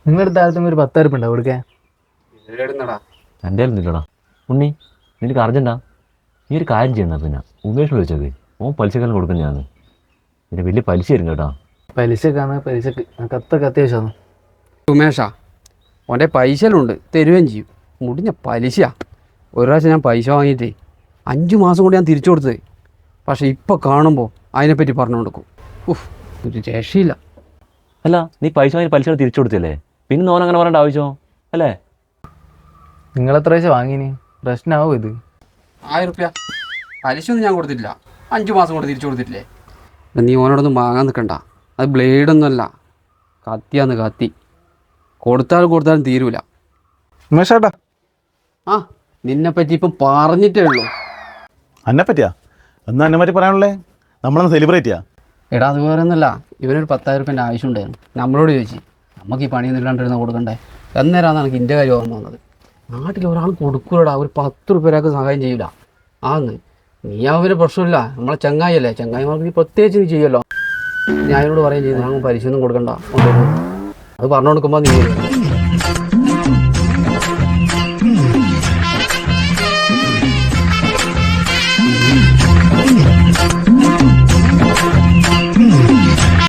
നിങ്ങളുടെ താഴത്തും ഒരു 10,000 ഉണ്ടോ കൊടുക്കാൻ? എൻ്റെ ഇല്ലടാ. ഉണ്ണി, നിനക്ക് അർജൻറ്റാ? നീ ഒരു കാര്യം ചെയ്യണ്ട. പിന്നെ ഉമേഷ് വിളിച്ചത് ഓൻ പലിശക്കാരൻ കൊടുക്കും. ഞാൻ പിന്നെ വലിയ പലിശ ആയിരുന്നു കേട്ടോ. പലിശക്കാണ് പലിശക്ക് കത്തൊക്കെ അത്യാവശ്യമാണ്. ഉമേഷാ, ഓൻ്റെ പൈസയിലുണ്ട്, തരുകയും ചെയ്യും. മുടിഞ്ഞ പലിശയാ. ഒരു പ്രാവശ്യം ഞാൻ പൈസ വാങ്ങിയിട്ടേ 5 മാസം കൊണ്ട് ഞാൻ തിരിച്ചു കൊടുത്തത്. പക്ഷേ ഇപ്പോൾ കാണുമ്പോൾ അതിനെപ്പറ്റി പറഞ്ഞു കൊടുക്കും. ഒരു രക്ഷയില്ല. അല്ല, നീ പൈസ വാങ്ങി പലിശ തിരിച്ചു കൊടുത്തില്ലേ? പിന്നെ ഓൻ അങ്ങനെ പറയേണ്ട ആവശ്യമോ അല്ലേ? നിങ്ങളെത്ര പൈസ വാങ്ങിനി? പ്രശ്നമാവും ഇത്. 1000 റുപ്യ പലിശയൊന്നും ഞാൻ കൊടുത്തിട്ടില്ല. 5 മാസം കൊണ്ട് തിരിച്ചു കൊടുത്തിട്ടില്ലേ? നീ ഓനോടൊന്നും വാങ്ങാൻ നിൽക്കണ്ട. അത് ബ്ലേഡൊന്നുമല്ല, കത്തിയാന്ന് കത്തി. കൊടുത്താലും തീരൂല. ഉമേഷേട്ടാ, ആ, നിന്നെപ്പറ്റി ഇപ്പം പറഞ്ഞിട്ടേ ഉള്ളൂ. എന്നെ പറ്റിയാ? എന്നാ എന്നെ പറ്റി പറയാനുള്ളേ? നമ്മളൊന്ന് സെലിബ്രേറ്റ് ചെയ്യാം. എടാ, അത് വേറെ ഒന്നല്ല, ഇവനൊരു 10,000 റുപ്യൻ്റെ ആവശ്യമുണ്ടായിരുന്നു. നമ്മളോട് ചോദിച്ചു, നമുക്ക് ഈ പണിയൊന്നും ഇല്ലാണ്ടിരുന്ന കൊടുക്കണ്ടേ. എന്നേരാന്ന് എനിക്ക് എൻ്റെ കാര്യം ഓർമ്മ വന്നത്. നാട്ടിൽ ഒരാൾ കൊടുക്കൂലടാ, ഒരു 10 റുപ്യക്ക് സഹായം ചെയ്യില്ല. ആന്ന് നീ അവന് പ്രശ്നമില്ല, നമ്മളെ ചങ്ങായിയല്ലേ, ചങ്ങായിമാർക്ക് നീ പ്രത്യേകിച്ച് നീ ചെയ്യുമല്ലോ. ഞാൻ അതിനോട് പറയുകയും ചെയ്തു, ഞങ്ങൾ പലിശയൊന്നും കൊടുക്കണ്ട, കൊണ്ടുവരും. അത് പറഞ്ഞു കൊടുക്കുമ്പോൾ നീ